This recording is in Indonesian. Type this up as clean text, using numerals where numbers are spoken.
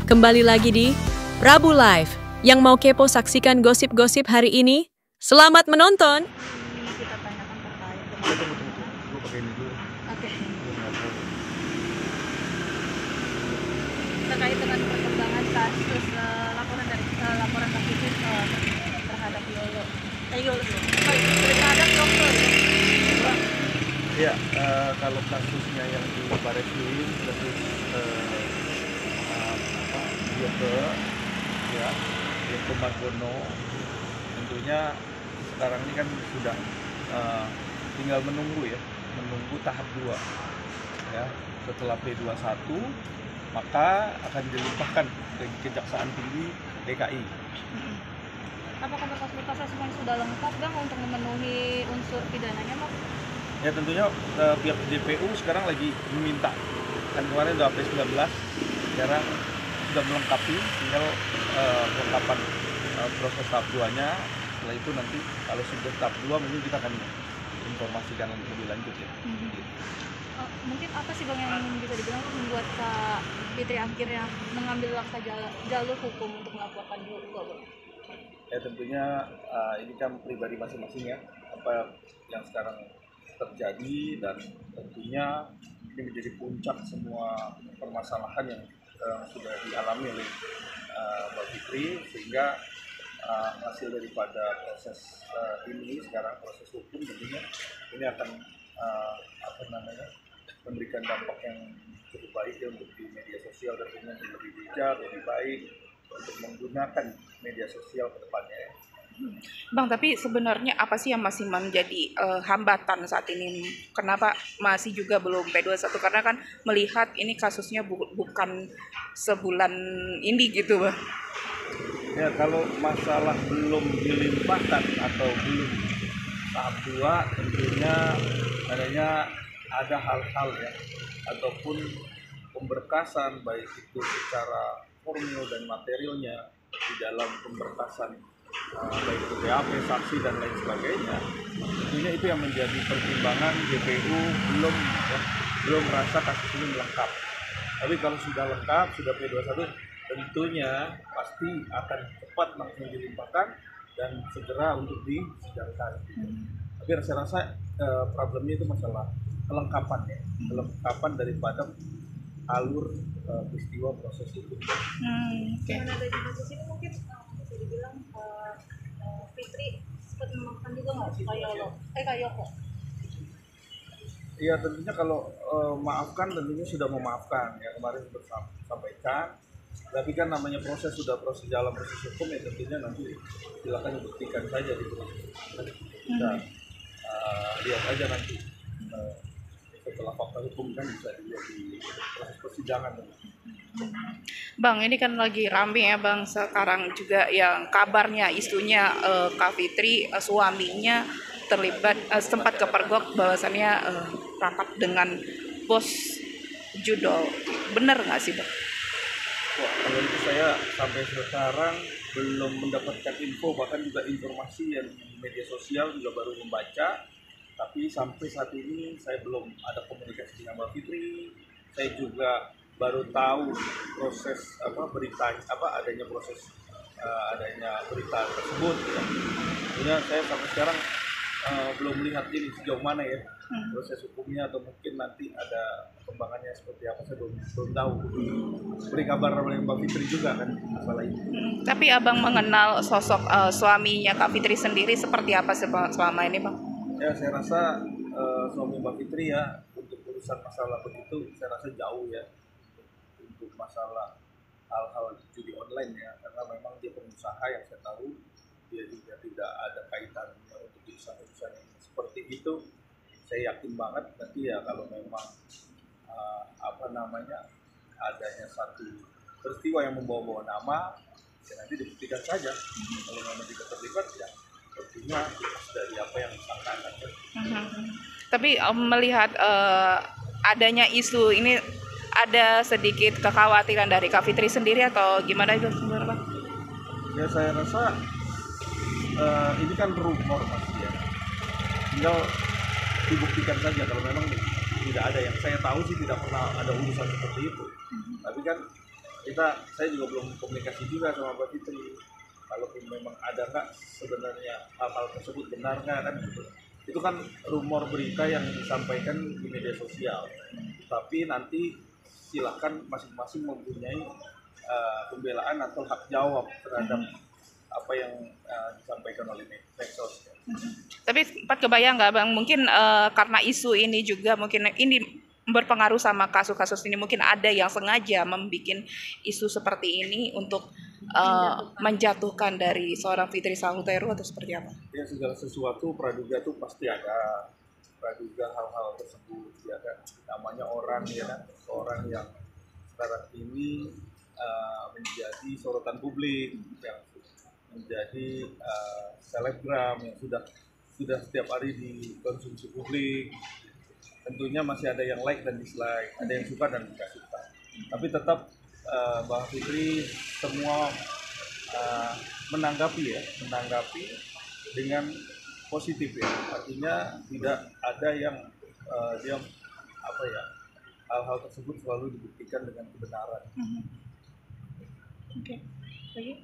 Kembali lagi di Prabu Live. Yang mau kepo saksikan gosip-gosip hari ini, selamat menonton. Ini kita tanyakan terkait dengan Gue pakai ini dulu. Oke. Gue nggak tahu. Terkait dengan perkembangan kasus laporan kasus terhadap Yolo. Terhadap dokter. Iya, kalau kasusnya yang di Bareskrim, kasus Yoke, ya, Yoke Margono, tentunya sekarang ini kan sudah tinggal menunggu tahap 2, ya. Setelah P21 maka akan dilimpahkan ke Kejaksaan Tinggi DKI. Apakah berkas-berkasnya semua sudah lengkap Bang untuk memenuhi unsur pidananya Bang? Ya tentunya pihak JPU sekarang lagi meminta, kan kemarin udah P19, sekarang sudah melengkapi, tinggal kelengkapan proses tahap 2-nya. Setelah itu nanti kalau sudah tahap 2 mungkin kita akan informasikan lebih lanjut ya. Mungkin apa sih Bang yang bisa dibilang membuat Kak Fitri akhirnya mengambil langkah jalur hukum untuk melaporkan Yoko Bang? Ya tentunya ini kan pribadi masing-masing ya, apa yang sekarang terjadi, dan tentunya ini menjadi puncak semua permasalahan yang sudah dialami oleh Mbak Fitri, sehingga hasil daripada proses ini sekarang proses hukum tentunya ini akan memberikan dampak yang cukup baik ya untuk di media sosial, tentunya lebih bijak, lebih baik untuk menggunakan media sosial ke depannya ya. Bang, tapi sebenarnya apa sih yang masih menjadi hambatan saat ini? Kenapa masih juga belum P21? Karena kan melihat ini kasusnya bukan sebulan ini gitu, Bang. Ya, kalau masalah belum dilimpahkan atau belum tahap 2, tentunya adanya ada hal-hal ya, ataupun pemberkasan baik itu secara formil dan materialnya di dalam pemberkasan baik itu BAP, saksi dan lain sebagainya. Tentunya itu yang menjadi pertimbangan JPU belum merasa kasus ini lengkap. Tapi kalau sudah lengkap, sudah P21, tentunya pasti akan cepat langsung dilimpahkan dan segera untuk disidangkan. Tapi saya rasa problemnya itu masalah kelengkapan ya, kelengkapan daripada alur peristiwa proses itu. Dengan ada di kasus ini mungkin bisa dibilang Fitri sempat memaafkan juga nggak Kak Yoko? Iya tentunya kalau maafkan tentunya sudah memaafkan ya, kemarin sudah sampaikan. Tapi kan namanya proses dalam proses hukum ya, tentunya nanti silakan dibuktikan saja di proses. Kita lihat aja nanti setelah fakta hukum kan bisa dilihat di proses persidangan. Bang, ini kan lagi rame ya Bang sekarang juga yang kabarnya isunya Kak Fitri suaminya terlibat sempat kepergok bahwasannya rapat dengan bos judol. Benar nggak sih Bang? Wah, kalau itu saya sampai sekarang belum mendapatkan info, bahkan juga informasi yang di media sosial juga baru membaca. Tapi sampai saat ini saya belum ada komunikasi dengan Mbak Fitri. Saya juga baru tahu proses adanya berita tersebut. Tentunya saya sampai sekarang belum melihat ini sejauh mana ya proses hukumnya, atau mungkin nanti ada perkembangannya seperti apa, saya belum tahu. Beri kabar oleh Mbak Fitri juga kan masalah ini. Tapi Abang mengenal sosok suaminya Kak Fitri sendiri seperti apa selama ini Bang? Ya saya rasa suami Mbak Fitri ya untuk urusan masalah begitu saya rasa jauh ya, untuk masalah hal-hal judi online ya, karena memang dia pengusaha yang saya tahu, dia juga tidak ada kaitannya untuk urusan-urusan yang seperti itu. Saya yakin banget nanti ya kalau memang adanya satu peristiwa yang membawa-bawa nama, ya nanti dibuktikan saja. Kalau memang tidak terlibat ya tentunya dari apa yang disangkakan. Tapi melihat adanya isu ini, ada sedikit kekhawatiran dari Kak Fitri sendiri atau gimana itu sebenarnya Bang? Ya saya rasa ini kan rumor pasti ya, tinggal dibuktikan saja. Kalau memang tidak ada, yang saya tahu sih tidak pernah ada urusan seperti itu. Tapi kan saya juga belum komunikasi juga sama Mbak Fitri. Kalaupun memang ada nggak sebenarnya hal-hal tersebut benar nggak kan gitu. Itu kan rumor berita yang disampaikan di media sosial. Tapi nanti silakan masing-masing mempunyai pembelaan atau hak jawab terhadap apa yang disampaikan oleh medsos. Tapi Empat kebayang nggak Bang, mungkin karena isu ini juga mungkin ini berpengaruh sama kasus-kasus ini, mungkin ada yang sengaja membuat isu seperti ini untuk menjatuhkan dari seorang Fitri Sahutero atau seperti apa? Ya, segala sesuatu praduga tuh pasti ada, praduga hal-hal tersebut ya kan. Namanya orang ya kan, orang yang sekarang ini menjadi sorotan publik, yang menjadi selebgram yang sudah setiap hari dikonsumsi publik. Tentunya masih ada yang like dan dislike, ada yang suka dan tidak suka. Tapi tetap Mbak Fitri semua menanggapi dengan positif ya. Artinya tidak ada yang dia hal-hal tersebut selalu dibuktikan dengan kebenaran. Oke. Lagi?